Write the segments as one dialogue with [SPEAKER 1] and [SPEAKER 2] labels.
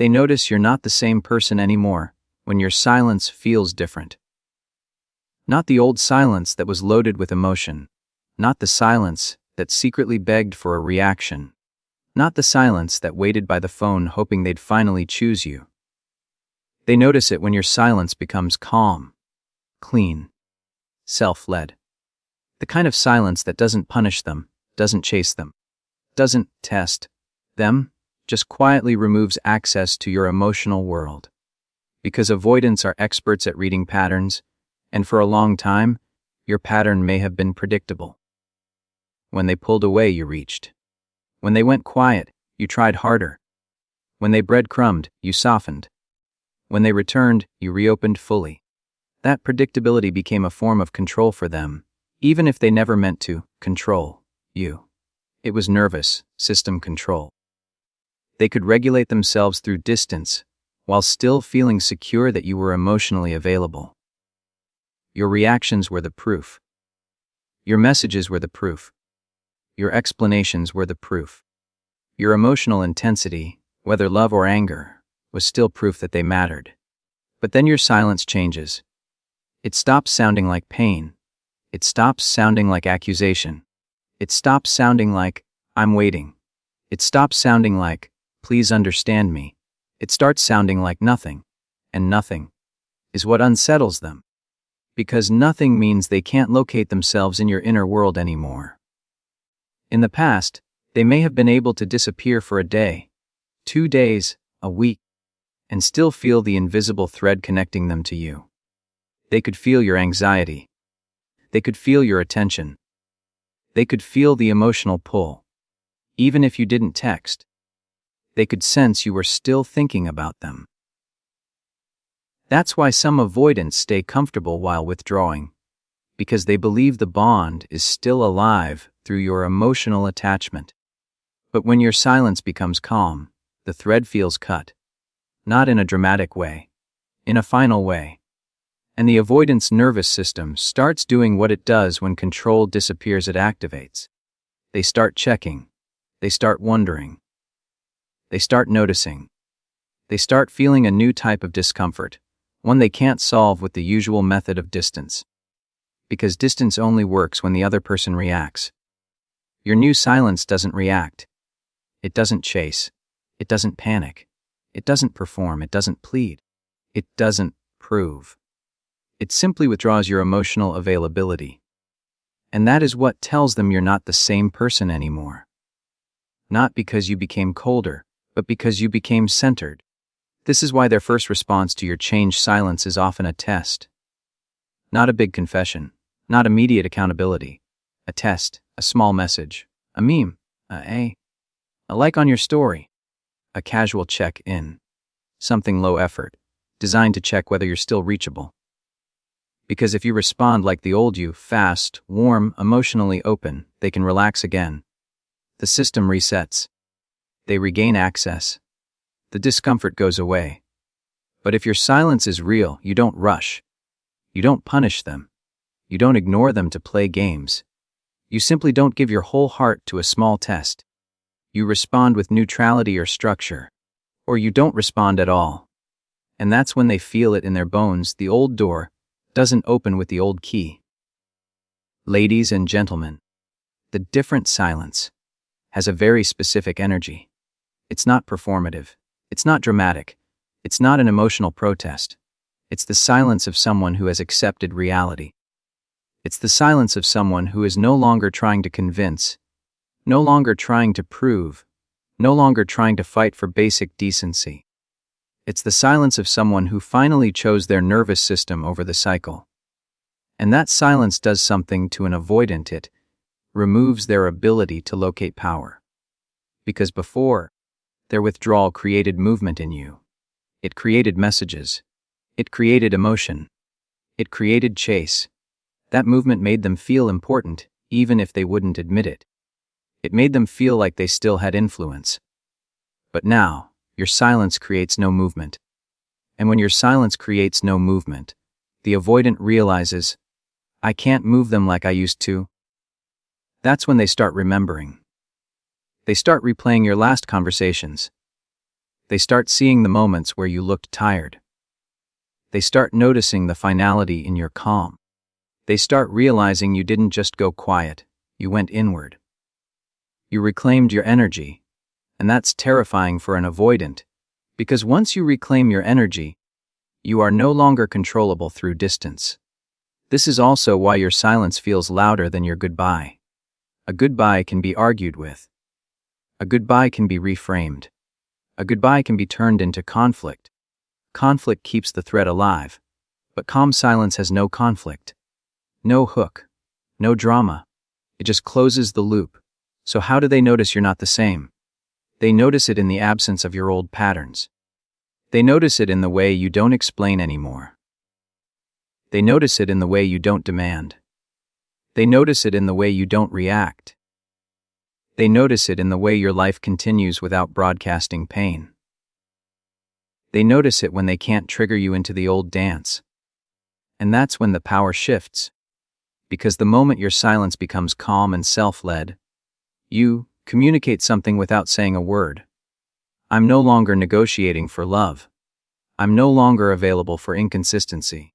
[SPEAKER 1] They notice you're not the same person anymore when your silence feels different. Not the old silence that was loaded with emotion. Not the silence that secretly begged for a reaction. Not the silence that waited by the phone hoping they'd finally choose you. They notice it when your silence becomes calm, clean, self-led. The kind of silence that doesn't punish them, doesn't chase them, doesn't test them, just quietly removes access to your emotional world. Because avoidants are experts at reading patterns, and for a long time, your pattern may have been predictable. When they pulled away, you reached. When they went quiet, you tried harder. When they breadcrumbed, you softened. When they returned, you reopened fully. That predictability became a form of control for them, even if they never meant to control you. It was nervous system control. They could regulate themselves through distance, while still feeling secure that you were emotionally available. Your reactions were the proof. Your messages were the proof. Your explanations were the proof. Your emotional intensity, whether love or anger, was still proof that they mattered. But then your silence changes. It stops sounding like pain. It stops sounding like accusation. It stops sounding like, I'm waiting. It stops sounding like, please understand me. It starts sounding like nothing. And nothing is what unsettles them. Because nothing means they can't locate themselves in your inner world anymore. In the past, they may have been able to disappear for a day, 2 days, a week, and still feel the invisible thread connecting them to you. They could feel your anxiety. They could feel your attention. They could feel the emotional pull. Even if you didn't text, they could sense you were still thinking about them. That's why some avoidants stay comfortable while withdrawing, because they believe the bond is still alive through your emotional attachment. But when your silence becomes calm, the thread feels cut. Not in a dramatic way, in a final way. And the avoidance nervous system starts doing what it does when control disappears. It activates. They start checking. They start wondering. They start noticing. They start feeling a new type of discomfort, one they can't solve with the usual method of distance. Because distance only works when the other person reacts. Your new silence doesn't react. It doesn't chase. It doesn't panic. It doesn't perform. It doesn't plead. It doesn't prove. It simply withdraws your emotional availability. And that is what tells them you're not the same person anymore. Not because you became colder, but because you became centered. This is why their first response to your changed silence is often a test. Not a big confession, not immediate accountability. A test, a small message, a meme, a like on your story, a casual check-in, something low effort, designed to check whether you're still reachable. Because if you respond like the old you, fast, warm, emotionally open, they can relax again. The system resets. They regain access. The discomfort goes away. But if your silence is real, you don't rush. You don't punish them. You don't ignore them to play games. You simply don't give your whole heart to a small test. You respond with neutrality or structure. Or you don't respond at all. And that's when they feel it in their bones. The old door doesn't open with the old key. Ladies and gentlemen, the different silence has a very specific energy. It's not performative. It's not dramatic. It's not an emotional protest. It's the silence of someone who has accepted reality. It's the silence of someone who is no longer trying to convince, no longer trying to prove, no longer trying to fight for basic decency. It's the silence of someone who finally chose their nervous system over the cycle. And that silence does something to an avoidant. It removes their ability to locate power. Because before, their withdrawal created movement in you. It created messages. It created emotion. It created chase. That movement made them feel important, even if they wouldn't admit it. It made them feel like they still had influence. But now, your silence creates no movement. And when your silence creates no movement, the avoidant realizes, I can't move them like I used to. That's when they start remembering. They start replaying your last conversations. They start seeing the moments where you looked tired. They start noticing the finality in your calm. They start realizing you didn't just go quiet, you went inward. You reclaimed your energy, and that's terrifying for an avoidant, because once you reclaim your energy, you are no longer controllable through distance. This is also why your silence feels louder than your goodbye. A goodbye can be argued with. A goodbye can be reframed. A goodbye can be turned into conflict. Conflict keeps the thread alive, but calm silence has no conflict. No hook. No drama. It just closes the loop. So how do they notice you're not the same? They notice it in the absence of your old patterns. They notice it in the way you don't explain anymore. They notice it in the way you don't demand. They notice it in the way you don't react. They notice it in the way your life continues without broadcasting pain. They notice it when they can't trigger you into the old dance. And that's when the power shifts. Because the moment your silence becomes calm and self-led, you communicate something without saying a word. I'm no longer negotiating for love. I'm no longer available for inconsistency.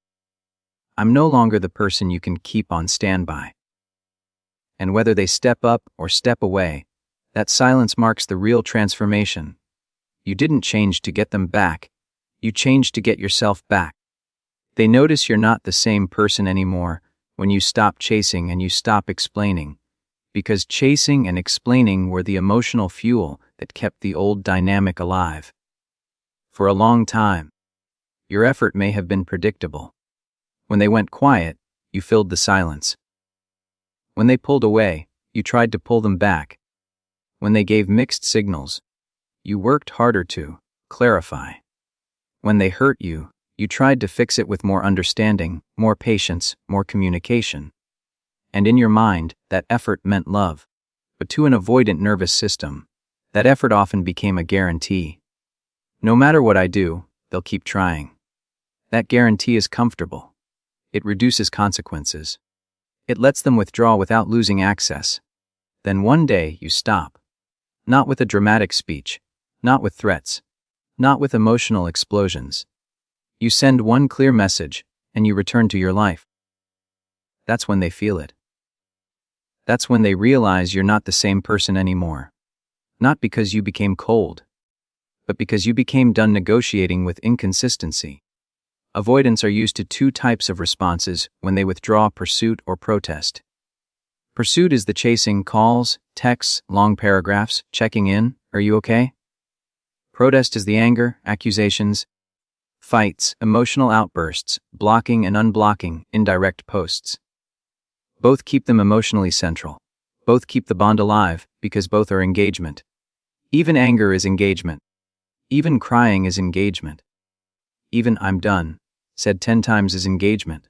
[SPEAKER 1] I'm no longer the person you can keep on standby. And whether they step up or step away, that silence marks the real transformation. You didn't change to get them back. You changed to get yourself back. They notice you're not the same person anymore when you stop chasing and you stop explaining, because chasing and explaining were the emotional fuel that kept the old dynamic alive. For a long time, your effort may have been predictable. When they went quiet, you filled the silence. When they pulled away, you tried to pull them back. When they gave mixed signals, you worked harder to clarify. When they hurt you, you tried to fix it with more understanding, more patience, more communication. And in your mind, that effort meant love. But to an avoidant nervous system, that effort often became a guarantee. No matter what I do, they'll keep trying. That guarantee is comfortable. It reduces consequences. It lets them withdraw without losing access. Then one day you stop. Not with a dramatic speech, not with threats, not with emotional explosions. You send one clear message, and you return to your life. That's when they feel it. That's when they realize you're not the same person anymore. Not because you became cold, but because you became done negotiating with inconsistency. Avoidants are used to two types of responses when they withdraw pursuit or protest. Pursuit is the chasing calls, texts, long paragraphs, checking in, are you okay? Protest is the anger, accusations, fights, emotional outbursts, blocking and unblocking, indirect posts. Both keep them emotionally central. Both keep the bond alive, because both are engagement. Even anger is engagement. Even crying is engagement. Even "I'm done" said 10 times is engagement.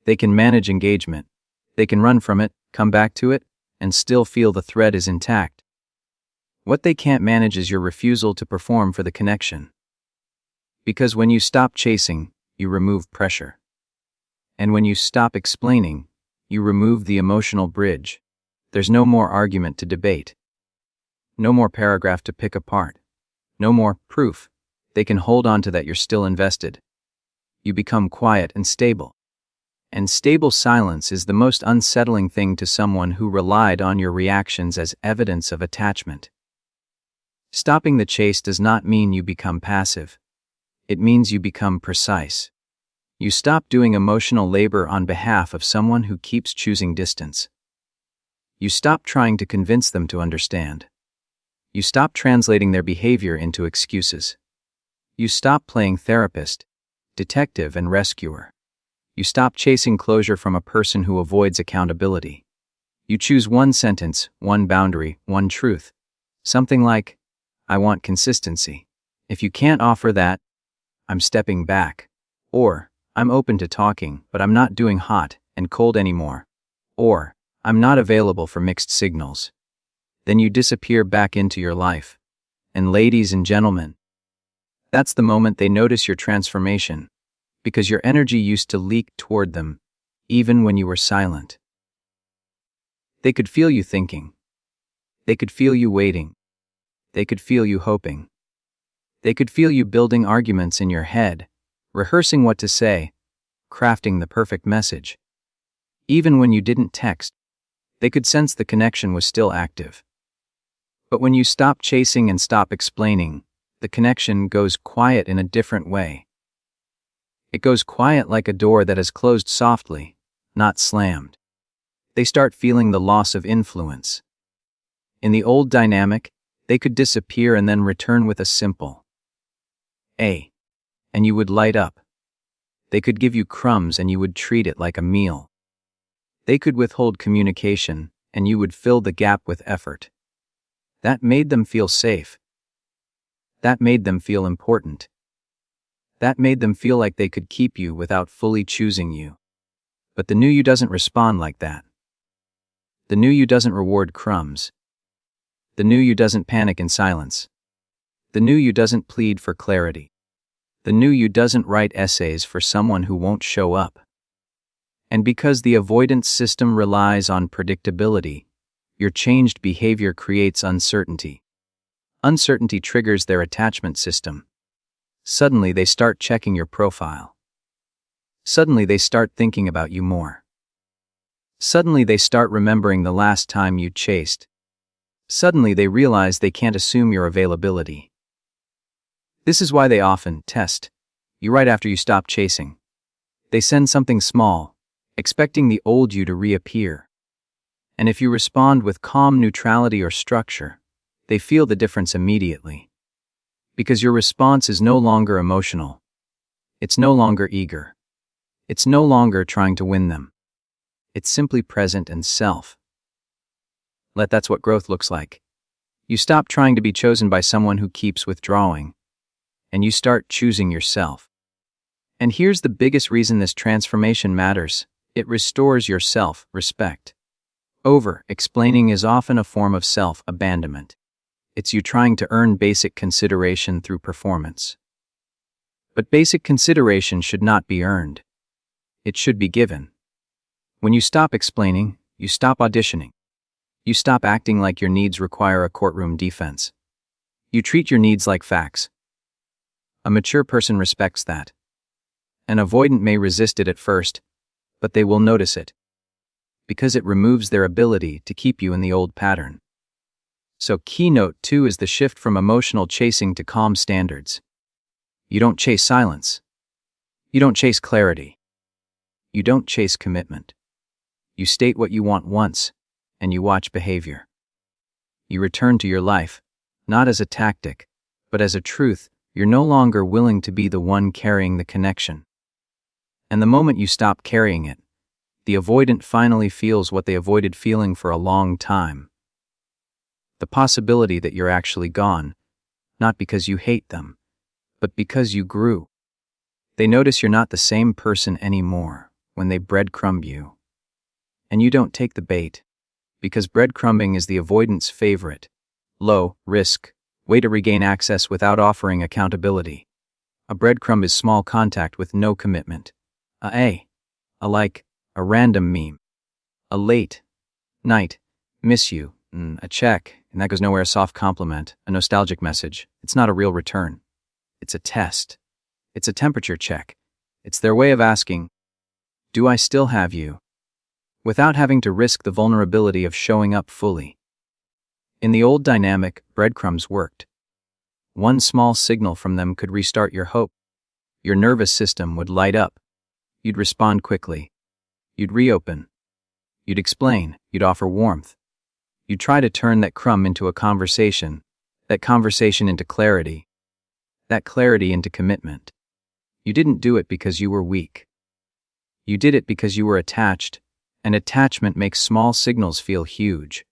[SPEAKER 1] They can manage engagement. They can run from it, come back to it, and still feel the thread is intact. What they can't manage is your refusal to perform for the connection. Because when you stop chasing, you remove pressure. And when you stop explaining, you remove the emotional bridge. There's no more argument to debate. No more paragraph to pick apart. No more proof. They can hold on to that you're still invested. You become quiet and stable. And stable silence is the most unsettling thing to someone who relied on your reactions as evidence of attachment. Stopping the chase does not mean you become passive. It means you become precise. You stop doing emotional labor on behalf of someone who keeps choosing distance. You stop trying to convince them to understand. You stop translating their behavior into excuses. You stop playing therapist, detective, and rescuer. You stop chasing closure from a person who avoids accountability. You choose one sentence, one boundary, one truth. Something like, I want consistency. If you can't offer that, I'm stepping back. Or, I'm open to talking, but I'm not doing hot and cold anymore. Or, I'm not available for mixed signals. Then you disappear back into your life. And ladies and gentlemen, that's the moment they notice your transformation, because your energy used to leak toward them, even when you were silent. They could feel you thinking. They could feel you waiting. They could feel you hoping. They could feel you building arguments in your head, rehearsing what to say, crafting the perfect message. Even when you didn't text, they could sense the connection was still active. But when you stop chasing and stop explaining, the connection goes quiet in a different way. It goes quiet like a door that is closed softly, not slammed. They start feeling the loss of influence. In the old dynamic, they could disappear and then return with a simple "A," and you would light up. They could give you crumbs and you would treat it like a meal. They could withhold communication and you would fill the gap with effort. That made them feel safe. That made them feel important. That made them feel like they could keep you without fully choosing you. But the new you doesn't respond like that. The new you doesn't reward crumbs. The new you doesn't panic in silence. The new you doesn't plead for clarity. The new you doesn't write essays for someone who won't show up. And because the avoidance system relies on predictability, your changed behavior creates uncertainty. Uncertainty triggers their attachment system. Suddenly they start checking your profile. Suddenly they start thinking about you more. Suddenly they start remembering the last time you chased. Suddenly they realize they can't assume your availability. This is why they often test you right after you stop chasing. They send something small, expecting the old you to reappear. And if you respond with calm neutrality or structure, they feel the difference immediately. Because your response is no longer emotional. It's no longer eager. It's no longer trying to win them. It's simply present and self. That's what growth looks like. You stop trying to be chosen by someone who keeps withdrawing, and you start choosing yourself. And here's the biggest reason this transformation matters. It restores your self-respect. Over-explaining is often a form of self-abandonment. It's you trying to earn basic consideration through performance. But basic consideration should not be earned. It should be given. When you stop explaining, you stop auditioning. You stop acting like your needs require a courtroom defense. You treat your needs like facts. A mature person respects that. An avoidant may resist it at first, but they will notice it. Because it removes their ability to keep you in the old pattern. So keynote 2 is the shift from emotional chasing to calm standards. You don't chase silence. You don't chase clarity. You don't chase commitment. You state what you want once, and you watch behavior. You return to your life, not as a tactic, but as a truth. You're no longer willing to be the one carrying the connection. And the moment you stop carrying it, the avoidant finally feels what they avoided feeling for a long time. The possibility that you're actually gone, not because you hate them, but because you grew. They notice you're not the same person anymore when they breadcrumb you. And you don't take the bait, because breadcrumbing is the avoidant's favorite, low-risk way to regain access without offering accountability. A breadcrumb is small contact with no commitment. A like, a random meme. A late night, miss you, a check, and that goes nowhere, a soft compliment, a nostalgic message. It's not a real return. It's a test. It's a temperature check. It's their way of asking, do I still have you? Without having to risk the vulnerability of showing up fully. In the old dynamic, breadcrumbs worked. One small signal from them could restart your hope. Your nervous system would light up. You'd respond quickly. You'd reopen. You'd explain. You'd offer warmth. You'd try to turn that crumb into a conversation, that conversation into clarity, that clarity into commitment. You didn't do it because you were weak. You did it because you were attached, and attachment makes small signals feel huge.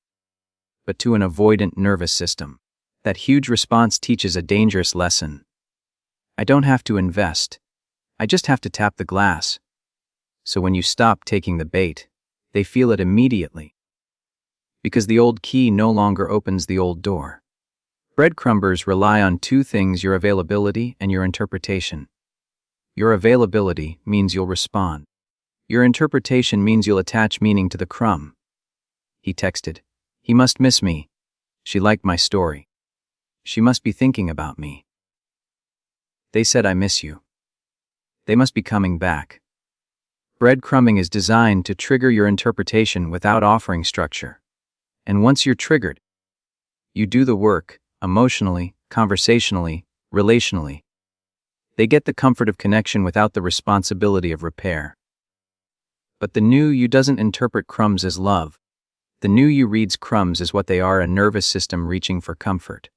[SPEAKER 1] But to an avoidant nervous system, that huge response teaches a dangerous lesson. I don't have to invest. I just have to tap the glass. So when you stop taking the bait, they feel it immediately. Because the old key no longer opens the old door. Breadcrumbers rely on two things: your availability and your interpretation. Your availability means you'll respond. Your interpretation means you'll attach meaning to the crumb. He texted. He must miss me. She liked my story. She must be thinking about me. They said I miss you. They must be coming back. Breadcrumbing is designed to trigger your interpretation without offering structure. And once you're triggered, you do the work, emotionally, conversationally, relationally. They get the comfort of connection without the responsibility of repair. But the new you doesn't interpret crumbs as love. The new you reads crumbs as what they are, a nervous system reaching for comfort.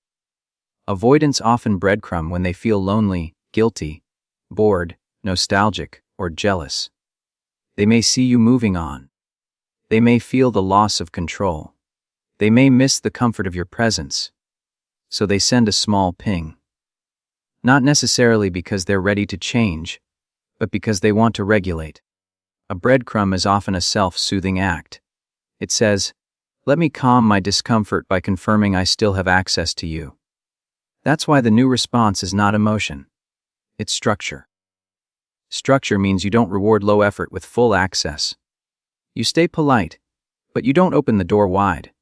[SPEAKER 1] Avoidants often breadcrumb when they feel lonely, guilty, bored, nostalgic, or jealous. They may see you moving on. They may feel the loss of control. They may miss the comfort of your presence. So they send a small ping. Not necessarily because they're ready to change, but because they want to regulate. A breadcrumb is often a self-soothing act. It says, "Let me calm my discomfort by confirming I still have access to you." That's why the new response is not emotion. It's structure. Structure means you don't reward low effort with full access. You stay polite, but you don't open the door wide.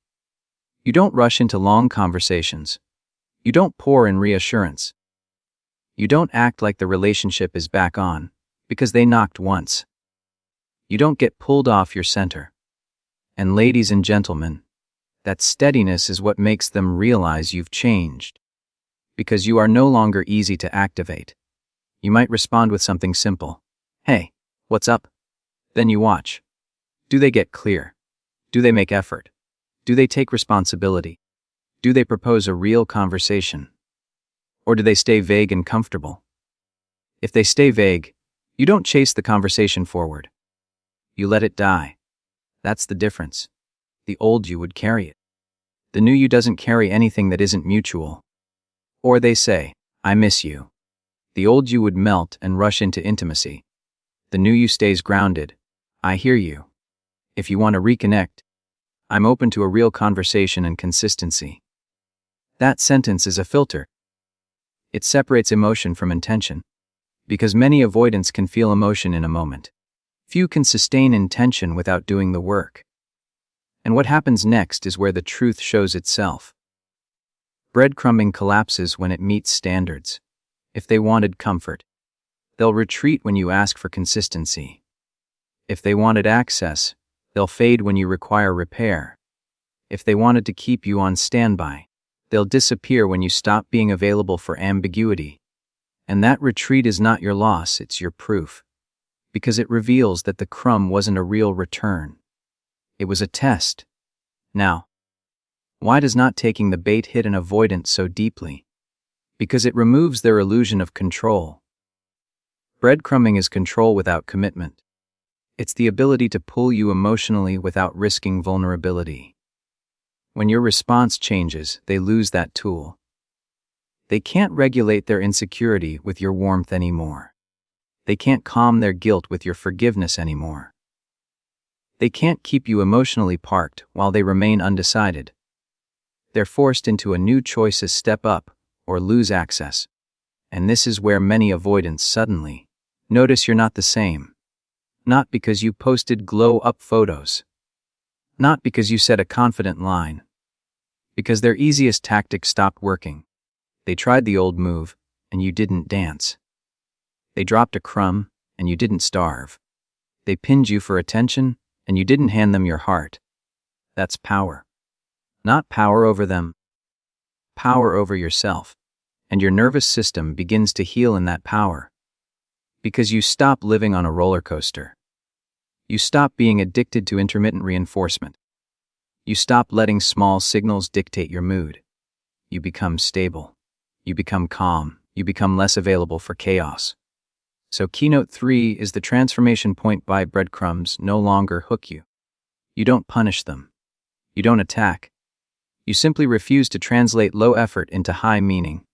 [SPEAKER 1] You don't rush into long conversations. You don't pour in reassurance. You don't act like the relationship is back on, because they knocked once. You don't get pulled off your center. And ladies and gentlemen, that steadiness is what makes them realize you've changed. Because you are no longer easy to activate. You might respond with something simple. "Hey, what's up?" Then you watch. Do they get clear? Do they make effort? Do they take responsibility? Do they propose a real conversation? Or do they stay vague and comfortable? If they stay vague, you don't chase the conversation forward. You let it die. That's the difference. The old you would carry it. The new you doesn't carry anything that isn't mutual. Or they say, "I miss you." The old you would melt and rush into intimacy. The new you stays grounded. "I hear you. If you want to reconnect, I'm open to a real conversation and consistency." That sentence is a filter. It separates emotion from intention. Because many avoidants can feel emotion in a moment. Few can sustain intention without doing the work. And what happens next is where the truth shows itself. Breadcrumbing collapses when it meets standards. If they wanted comfort, they'll retreat when you ask for consistency. If they wanted access, they'll fade when you require repair. If they wanted to keep you on standby, they'll disappear when you stop being available for ambiguity. And that retreat is not your loss, it's your proof. Because it reveals that the crumb wasn't a real return. It was a test. Now, why does not taking the bait hit an avoidant so deeply? Because it removes their illusion of control. Breadcrumbing is control without commitment. It's the ability to pull you emotionally without risking vulnerability. When your response changes, they lose that tool. They can't regulate their insecurity with your warmth anymore. They can't calm their guilt with your forgiveness anymore. They can't keep you emotionally parked while they remain undecided. They're forced into a new choice: step up or lose access. And this is where many avoidants suddenly notice you're not the same. Not because you posted glow-up photos. Not because you said a confident line. Because their easiest tactic stopped working. They tried the old move, and you didn't dance. They dropped a crumb, and you didn't starve. They pinned you for attention, and you didn't hand them your heart. That's power. Not power over them. Power over yourself. And your nervous system begins to heal in that power. Because you stop living on a roller coaster. You stop being addicted to intermittent reinforcement. You stop letting small signals dictate your mood. You become stable. You become calm. You become less available for chaos. So keynote 3 is the transformation point. By breadcrumbs no longer hook you. You don't punish them. You don't attack. You simply refuse to translate low effort into high meaning.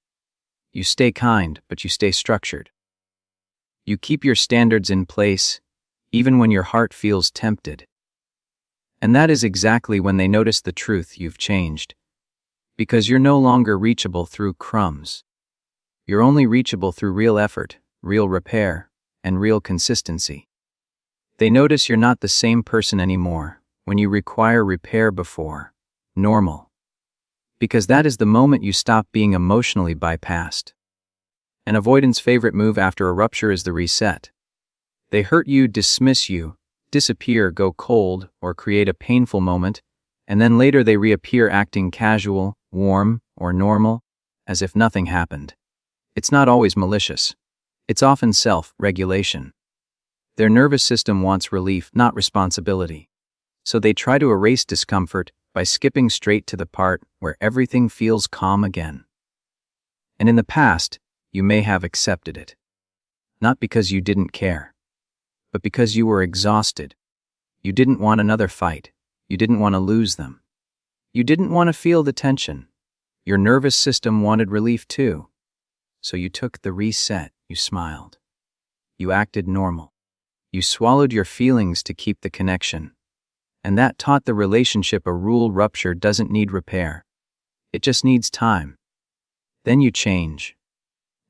[SPEAKER 1] You stay kind, but you stay structured. You keep your standards in place, even when your heart feels tempted. And that is exactly when they notice the truth: you've changed. Because you're no longer reachable through crumbs. You're only reachable through real effort, real repair, and real consistency. They notice you're not the same person anymore when you require repair before normal. Because that is the moment you stop being emotionally bypassed. An avoidant's favorite move after a rupture is the reset. They hurt you, dismiss you, disappear, go cold, or create a painful moment, and then later they reappear acting casual, warm, or normal, as if nothing happened. It's not always malicious. It's often self-regulation. Their nervous system wants relief, not responsibility. So they try to erase discomfort by skipping straight to the part where everything feels calm again. And in the past, you may have accepted it. Not because you didn't care, but because you were exhausted. You didn't want another fight. You didn't want to lose them. You didn't want to feel the tension. Your nervous system wanted relief too. So you took the reset. You smiled. You acted normal. You swallowed your feelings to keep the connection. And that taught the relationship a rule: rupture doesn't need repair. It just needs time. Then you change.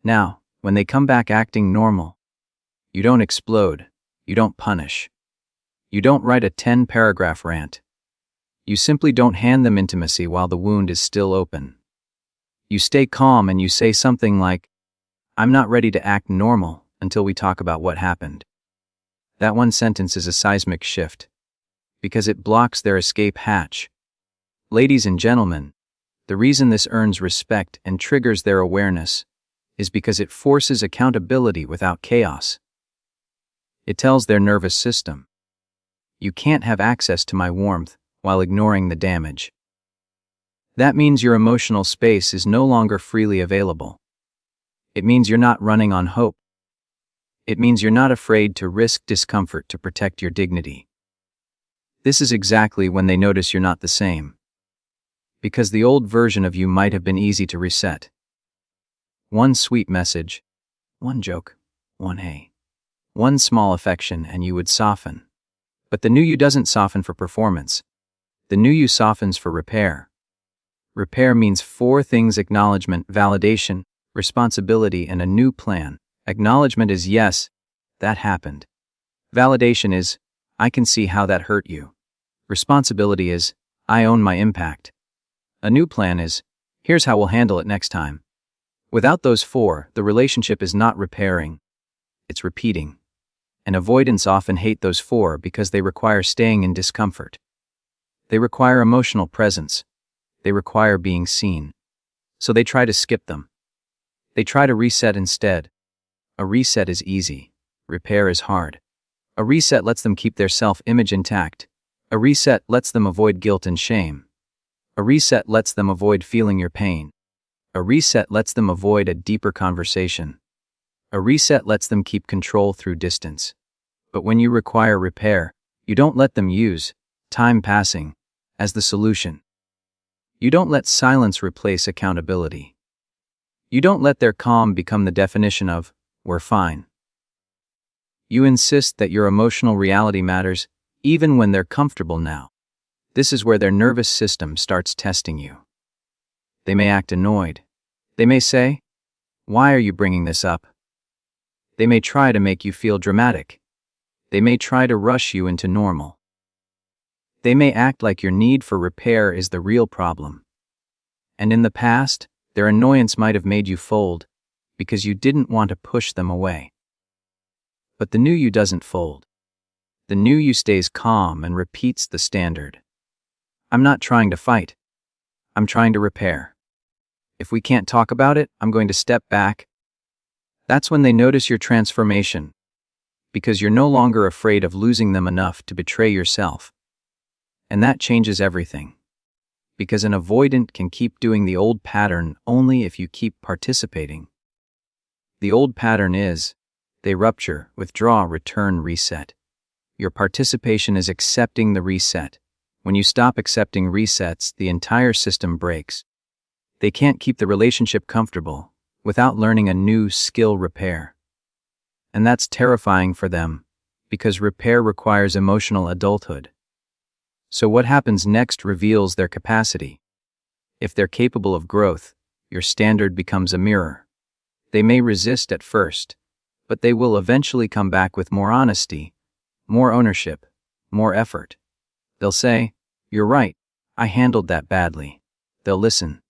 [SPEAKER 1] Now, when they come back acting normal, you don't explode. You don't punish. You don't write a 10-paragraph rant. You simply don't hand them intimacy while the wound is still open. You stay calm and you say something like, "I'm not ready to act normal until we talk about what happened." That one sentence is a seismic shift, because it blocks their escape hatch. Ladies and gentlemen, the reason this earns respect and triggers their awareness is because it forces accountability without chaos. It tells their nervous system, "You can't have access to my warmth while ignoring the damage." That means your emotional space is no longer freely available. It means you're not running on hope. It means you're not afraid to risk discomfort to protect your dignity. This is exactly when they notice you're not the same. Because the old version of you might have been easy to reset. One sweet message, one joke, one hey, one small affection, and you would soften. But the new you doesn't soften for performance. The new you softens for repair. Repair means 4 things: acknowledgement, validation, responsibility, and a new plan. Acknowledgement is, yes, that happened. Validation is, I can see how that hurt you. Responsibility is, I own my impact. A new plan is, here's how we'll handle it next time. Without those 4, the relationship is not repairing. It's repeating. And avoidants often hate those 4 because they require staying in discomfort. They require emotional presence. They require being seen. So they try to skip them. They try to reset instead. A reset is easy. Repair is hard. A reset lets them keep their self-image intact. A reset lets them avoid guilt and shame. A reset lets them avoid feeling your pain. A reset lets them avoid a deeper conversation. A reset lets them keep control through distance. But when you require repair, you don't let them use time passing as the solution. You don't let silence replace accountability. You don't let their calm become the definition of, we're fine. You insist that your emotional reality matters, even when they're comfortable now. This is where their nervous system starts testing you. They may act annoyed. They may say, "Why are you bringing this up?" They may try to make you feel dramatic. They may try to rush you into normal. They may act like your need for repair is the real problem. And in the past, their annoyance might have made you fold, because you didn't want to push them away. But the new you doesn't fold. The new you stays calm and repeats the standard. I'm not trying to fight. I'm trying to repair. If we can't talk about it, I'm going to step back. That's when they notice your transformation, because you're no longer afraid of losing them enough to betray yourself. And that changes everything. Because an avoidant can keep doing the old pattern only if you keep participating. The old pattern is, they rupture, withdraw, return, reset. Your participation is accepting the reset. When you stop accepting resets, the entire system breaks. They can't keep the relationship comfortable without learning a new skill: repair. And that's terrifying for them, because repair requires emotional adulthood. So what happens next reveals their capacity. If they're capable of growth, your standard becomes a mirror. They may resist at first, but they will eventually come back with more honesty, more ownership, more effort. They'll say, "You're right, I handled that badly." They'll listen.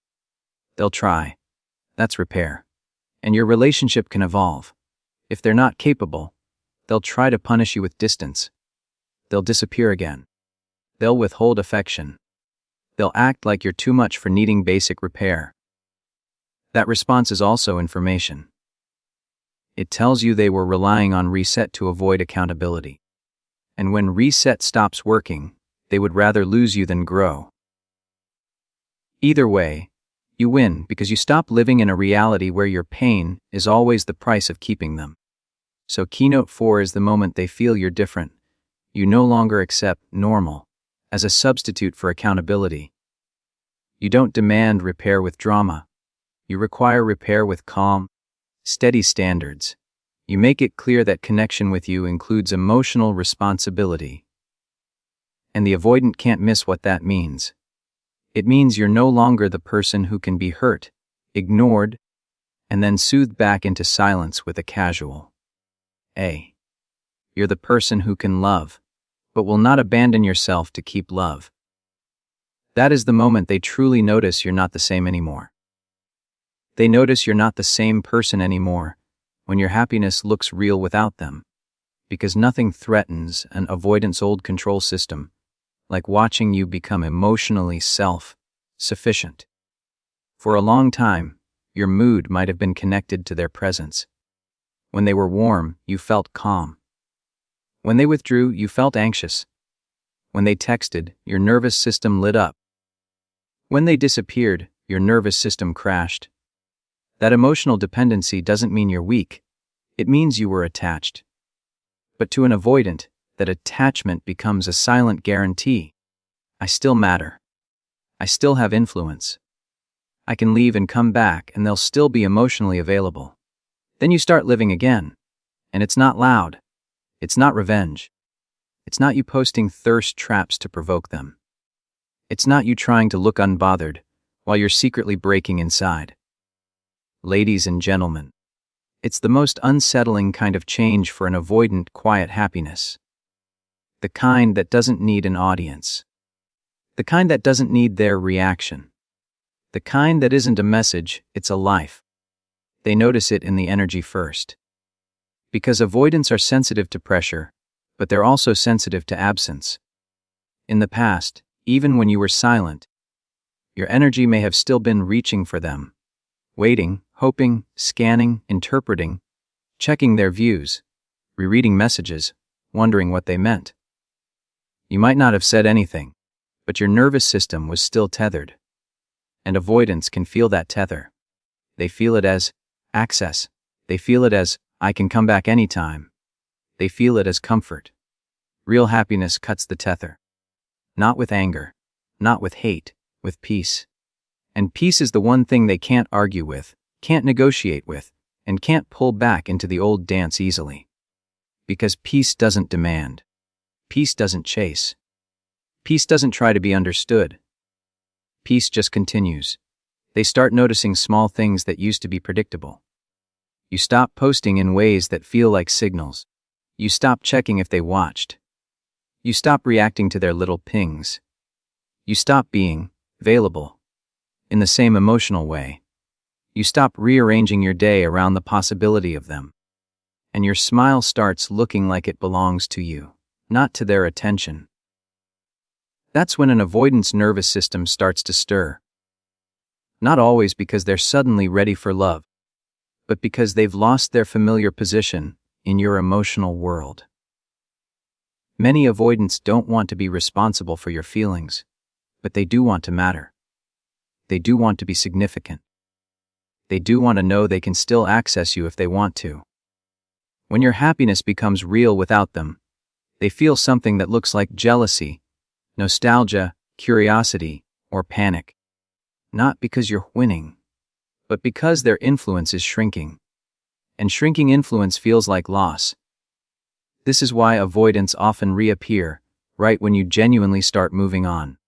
[SPEAKER 1] They'll try. That's repair. And your relationship can evolve. If they're not capable, they'll try to punish you with distance. They'll disappear again. They'll withhold affection. They'll act like you're too much for needing basic repair. That response is also information. It tells you they were relying on reset to avoid accountability. And when reset stops working, they would rather lose you than grow. Either way, you win because you stop living in a reality where your pain is always the price of keeping them. So keynote 4 is the moment they feel you're different. You no longer accept normal as a substitute for accountability. You don't demand repair with drama. You require repair with calm, steady standards. You make it clear that connection with you includes emotional responsibility. And the avoidant can't miss what that means. It means you're no longer the person who can be hurt, ignored, and then soothed back into silence with a casual "A." You're the person who can love, but will not abandon yourself to keep love. That is the moment they truly notice you're not the same anymore. They notice you're not the same person anymore when your happiness looks real without them, because nothing threatens an avoidant's old control system like watching you become emotionally self-sufficient. For a long time, your mood might have been connected to their presence. When they were warm, you felt calm. When they withdrew, you felt anxious. When they texted, your nervous system lit up. When they disappeared, your nervous system crashed. That emotional dependency doesn't mean you're weak. It means you were attached. But to an avoidant, that attachment becomes a silent guarantee. I still matter. I still have influence. I can leave and come back and they'll still be emotionally available. Then you start living again. And it's not loud. It's not revenge. It's not you posting thirst traps to provoke them. It's not you trying to look unbothered while you're secretly breaking inside. Ladies and gentlemen, it's the most unsettling kind of change for an avoidant quiet happiness. The kind that doesn't need an audience. The kind that doesn't need their reaction. The kind that isn't a message, it's a life. They notice it in the energy first. Because avoidants are sensitive to pressure, but they're also sensitive to absence. In the past, even when you were silent, your energy may have still been reaching for them, waiting, hoping, scanning, interpreting, checking their views, rereading messages, wondering what they meant. You might not have said anything, but your nervous system was still tethered. And avoidants can feel that tether. They feel it as access. They feel it as I can come back anytime. They feel it as comfort. Real happiness cuts the tether. Not with anger, not with hate, with peace. And peace is the one thing they can't argue with, can't negotiate with, and can't pull back into the old dance easily. Because peace doesn't demand. Peace doesn't chase. Peace doesn't try to be understood. Peace just continues. They start noticing small things that used to be predictable. You stop posting in ways that feel like signals. You stop checking if they watched. You stop reacting to their little pings. You stop being available in the same emotional way. You stop rearranging your day around the possibility of them. And your smile starts looking like it belongs to you, not to their attention. That's when an avoidant's nervous system starts to stir. Not always because they're suddenly ready for love, but because they've lost their familiar position in your emotional world. Many avoidants don't want to be responsible for your feelings, but they do want to matter. They do want to be significant. They do want to know they can still access you if they want to. When your happiness becomes real without them, they feel something that looks like jealousy, nostalgia, curiosity, or panic. Not because you're winning, but because their influence is shrinking. And shrinking influence feels like loss. This is why avoidants often reappear right when you genuinely start moving on.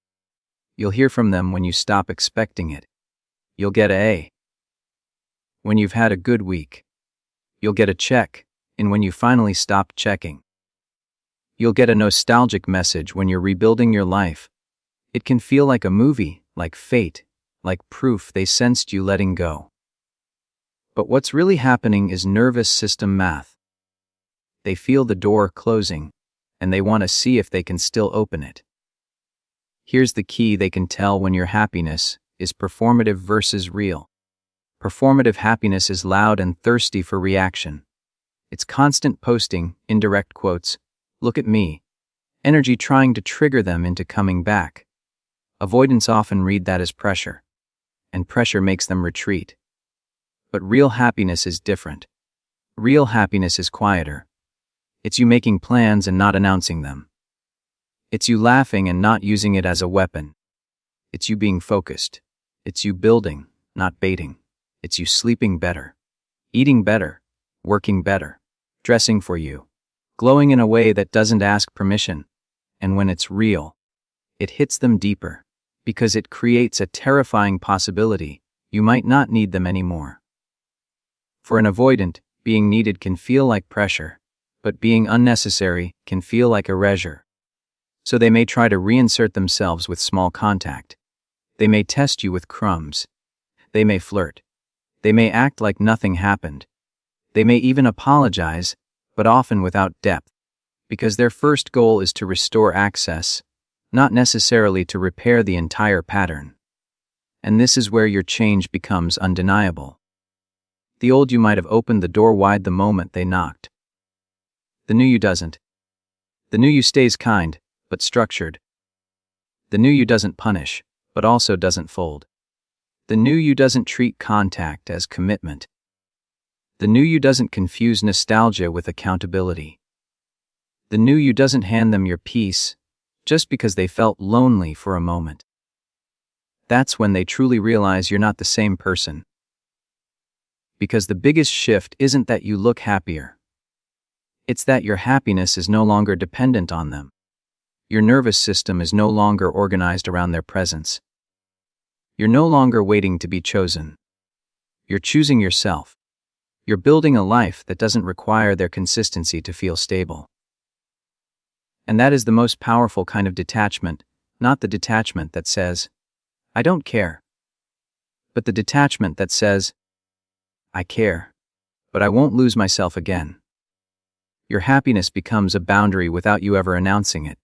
[SPEAKER 1] You'll hear from them when you stop expecting it. You'll get a when you've had a good week. You'll get a check in when you finally stop checking. You'll get a nostalgic message when you're rebuilding your life. It can feel like a movie, like fate, like proof they sensed you letting go. But what's really happening is nervous system math. They feel the door closing, and they want to see if they can still open it. Here's the key: they can tell when your happiness is performative versus real. Performative happiness is loud and thirsty for reaction. It's constant posting, indirect quotes, "Look at me," energy trying to trigger them into coming back. Avoidants often read that as pressure, and pressure makes them retreat. But real happiness is different. Real happiness is quieter. It's you making plans and not announcing them. It's you laughing and not using it as a weapon. It's you being focused. It's you building, not baiting. It's you sleeping better, eating better, working better, dressing for you, glowing in a way that doesn't ask permission. And when it's real, it hits them deeper, because it creates a terrifying possibility: you might not need them anymore. For an avoidant, being needed can feel like pressure, but being unnecessary can feel like erasure. So they may try to reinsert themselves with small contact. They may test you with crumbs. They may flirt. They may act like nothing happened. They may even apologize, but often without depth, because their first goal is to restore access, not necessarily to repair the entire pattern. And this is where your change becomes undeniable. The old you might have opened the door wide the moment they knocked. The new you doesn't. The new you stays kind, but structured. The new you doesn't punish, but also doesn't fold. The new you doesn't treat contact as commitment. The new you doesn't confuse nostalgia with accountability. The new you doesn't hand them your peace just because they felt lonely for a moment. That's when they truly realize you're not the same person. Because the biggest shift isn't that you look happier. It's that your happiness is no longer dependent on them. Your nervous system is no longer organized around their presence. You're no longer waiting to be chosen. You're choosing yourself. You're building a life that doesn't require their consistency to feel stable. And that is the most powerful kind of detachment, not the detachment that says, "I don't care," but the detachment that says, "I care, but I won't lose myself again." Your happiness becomes a boundary without you ever announcing it.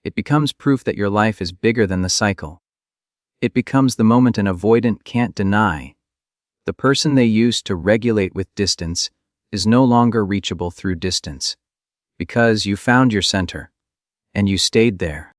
[SPEAKER 1] It becomes proof that your life is bigger than the cycle. It becomes the moment an avoidant can't deny. The person they used to regulate with distance is no longer reachable through distance. Because you found your center, and you stayed there.